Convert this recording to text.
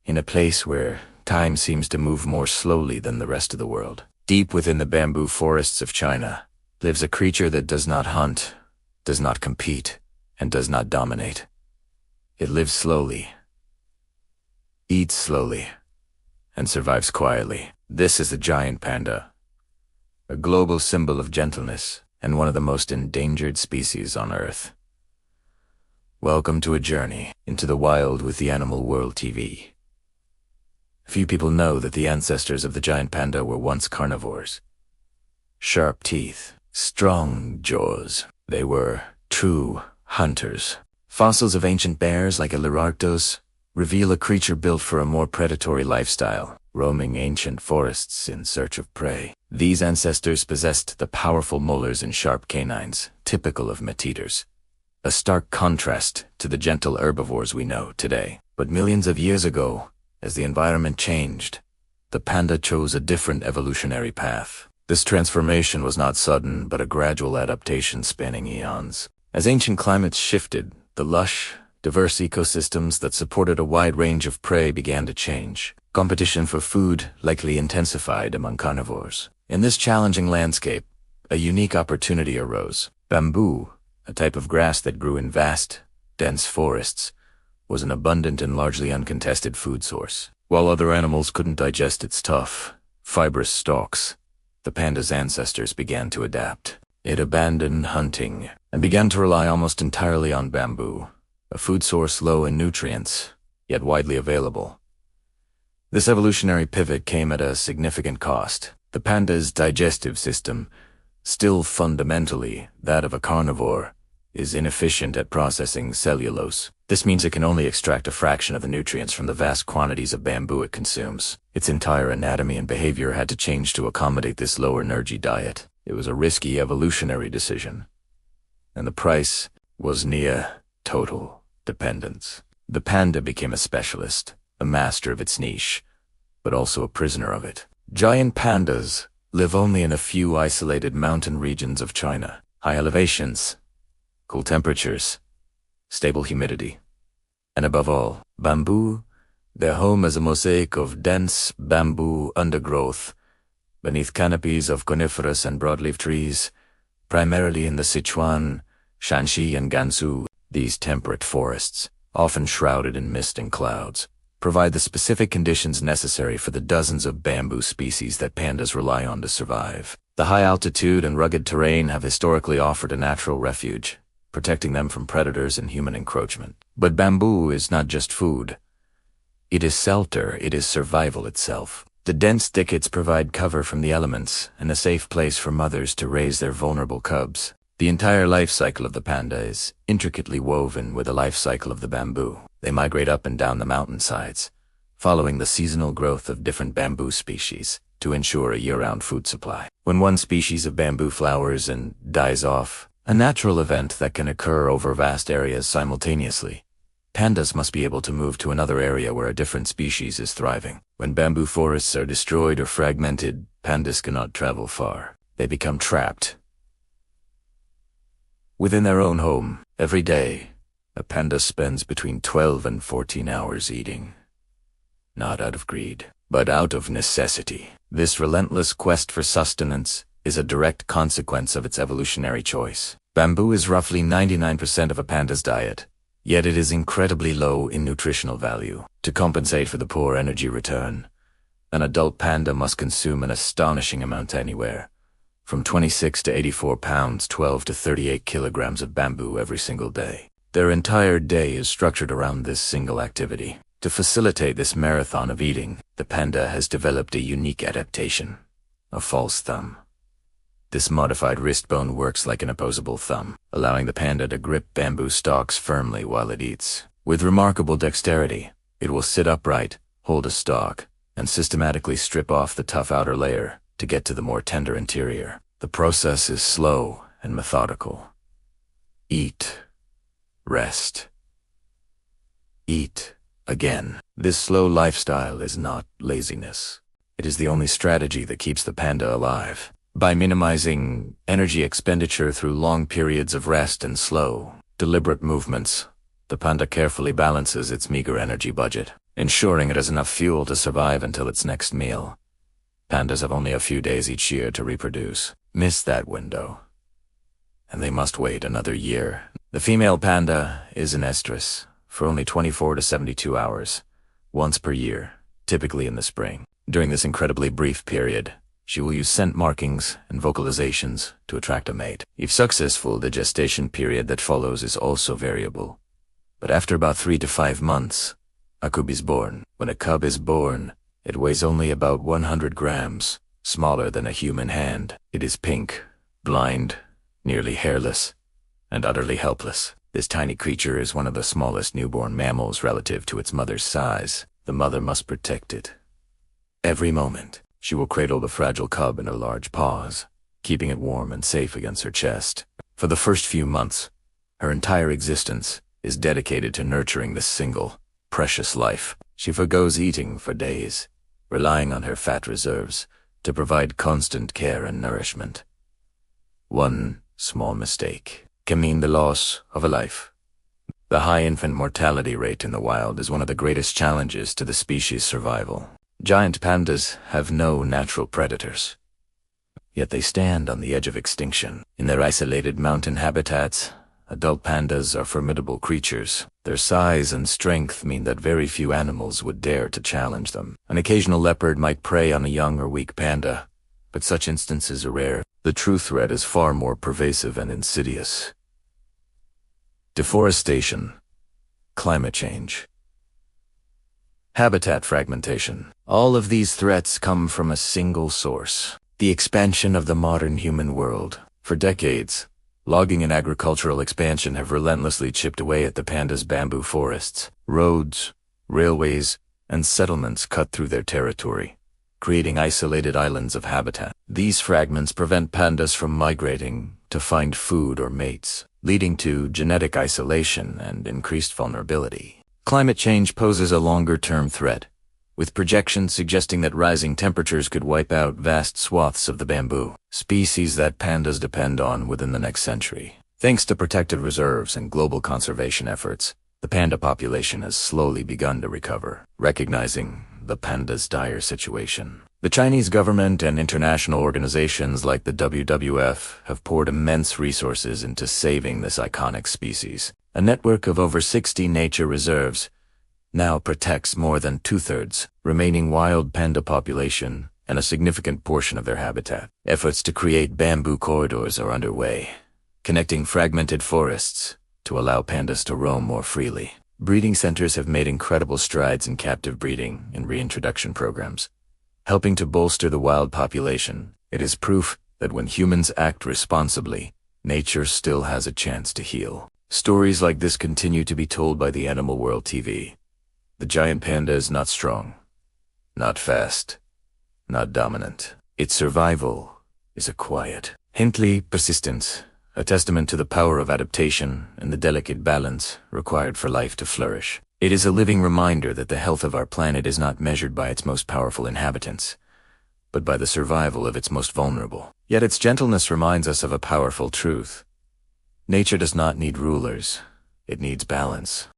in a place where time seems to move more slowly than the rest of the world. Deep within the bamboo forests of China lives a creature that does not hunt, does not compete, and does not dominate. It lives slowly, eats slowly, and survives quietly. This is the giant panda, a global symbol of gentleness and one of the most endangered species on Earth. Welcome to a journey into the wild with the Animal World TV. Few people know that the ancestors of the giant panda were once carnivores. Sharp teeth, strong jaws. They were true hunters. Fossils of ancient bears like Elaurarctos reveal a creature built for a more predatory lifestyle, roaming ancient forests in search of prey. These ancestors possessed the powerful molars and sharp canines, typical of meat-eaters, a stark contrast to the gentle herbivores we know today. But millions of years ago, as the environment changed, the panda chose a different evolutionary path. This transformation was not sudden, but a gradual adaptation spanning eons. As ancient climates shifted, the lush, diverse ecosystems that supported a wide range of prey began to change. Competition for food likely intensified among carnivores. In this challenging landscape, a unique opportunity arose. Bamboo, a type of grass that grew in vast, dense forests, was an abundant and largely uncontested food source. While other animals couldn't digest its tough, fibrous stalks, the panda's ancestors began to adapt. It abandoned hunting and began to rely almost entirely on bamboo, a food source low in nutrients, yet widely available. This evolutionary pivot came at a significant cost. The panda's digestive system, still fundamentally that of a carnivore, is inefficient at processing cellulose. This means it can only extract a fraction of the nutrients from the vast quantities of bamboo it consumes. Its entire anatomy and behavior had to change to accommodate this lower energy diet. It was a risky evolutionary decision, and the price was near total dependence. The panda became a specialist, a master of its niche, but also a prisoner of it. Giant pandas live only in a few isolated mountain regions of China. High elevations, cool temperatures, stable humidity, and above all, bamboo. Their home is a mosaic of dense bamboo undergrowth beneath canopies of coniferous and broadleaf trees, primarily in the Sichuan, Shanxi, and Gansu. These temperate forests, often shrouded in mist and clouds, provide the specific conditions necessary for the dozens of bamboo species that pandas rely on to survive. The high altitude and rugged terrain have historically offered a natural refuge, protecting them from predators and human encroachment. But bamboo is not just food. It is shelter, it is survival itself. The dense thickets provide cover from the elements and a safe place for mothers to raise their vulnerable cubs. The entire life cycle of the panda is intricately woven with the life cycle of the bamboo. They migrate up and down the mountainsides, following the seasonal growth of different bamboo species to ensure a year-round food supply. When one species of bamboo flowers and dies off, a natural event that can occur over vast areas simultaneously, pandas must be able to move to another area where a different species is thriving. When bamboo forests are destroyed or fragmented, pandas cannot travel far. They become trapped within their own home. Every day, a panda spends between 12 and 14 hours eating. Not out of greed, but out of necessity. This relentless quest for sustenance is a direct consequence of its evolutionary choice. Bamboo is roughly 99% of a panda's diet, yet it is incredibly low in nutritional value. To compensate for the poor energy return, an adult panda must consume an astonishing amount anywhere from 26 to 84 pounds, 12 to 38 kilograms of bamboo every single day. Their entire day is structured around this single activity. To facilitate this marathon of eating, the panda has developed a unique adaptation, a false thumb. This modified wrist bone works like an opposable thumb, allowing the panda to grip bamboo stalks firmly while it eats. With remarkable dexterity, it will sit upright, hold a stalk, and systematically strip off the tough outer layer to get to the more tender interior. The process is slow and methodical. Eat, rest, eat again. This slow lifestyle is not laziness. It is the only strategy that keeps the panda alive. By minimizing energy expenditure through long periods of rest and slow, deliberate movements, the panda carefully balances its meager energy budget. ensuring it has enough fuel to survive until its next meal. Pandas have only a few days each year to reproduce. Miss that window, and they must wait another year. The female panda is an estrus for only 24 to 72 hours, once per year, typically in the spring. During this incredibly brief period, she will use scent markings and vocalizations to attract a mate. If successful, the gestation period that follows is also variable. But after about 3 to 5 months, a cub is born. When a cub is born, it weighs only about 100 grams, smaller than a human hand. It is pink, blind, nearly hairless, and utterly helpless. This tiny creature is one of the smallest newborn mammals relative to its mother's size. The mother must protect it. Every moment, she will cradle the fragile cub in her large paws, keeping it warm and safe against her chest. For the first few months, her entire existence is dedicated to nurturing this single, precious life. She forgoes eating for days, relying on her fat reserves to provide constant care and nourishment. One small mistake can mean the loss of a life. The high infant mortality rate in the wild is one of the greatest challenges to the species' survival. Giant pandas have no natural predators, yet they stand on the edge of extinction. In their isolated mountain habitats, adult pandas are formidable creatures. Their size and strength mean that very few animals would dare to challenge them. An occasional leopard might prey on a young or weak panda, but such instances are rare. The true threat is far more pervasive and insidious. Deforestation, climate change, habitat fragmentation. All of these threats come from a single source: the expansion of the modern human world. For decades, logging and agricultural expansion have relentlessly chipped away at the pandas' bamboo forests. Roads, railways, and settlements cut through their territory, creating isolated islands of habitat. These fragments prevent pandas from migrating to find food or mates, leading to genetic isolation and increased vulnerability. Climate change poses a longer-term threat, with projections suggesting that rising temperatures could wipe out vast swaths of the bamboo species that pandas depend on within the next century. Thanks to protected reserves and global conservation efforts, the panda population has slowly begun to recover. Recognizing the panda's dire situation, the Chinese government and international organizations like the WWF have poured immense resources into saving this iconic species. A network of over 60 nature reserves now protects more than 2/3 remaining wild panda population and a significant portion of their habitat. Efforts to create bamboo corridors are underway, connecting fragmented forests to allow pandas to roam more freely. Breeding centers have made incredible strides in captive breeding and reintroduction programs, helping to bolster the wild population. It is proof that when humans act responsibly, nature still has a chance to heal. Stories like this continue to be told by the Animal World TV. The giant panda is not strong, not fast, not dominant. Its survival is a quiet, hintly persistence, a testament to the power of adaptation and the delicate balance required for life to flourish. It is a living reminder that the health of our planet is not measured by its most powerful inhabitants, but by the survival of its most vulnerable. Yet its gentleness reminds us of a powerful truth. Nature does not need rulers, it needs balance.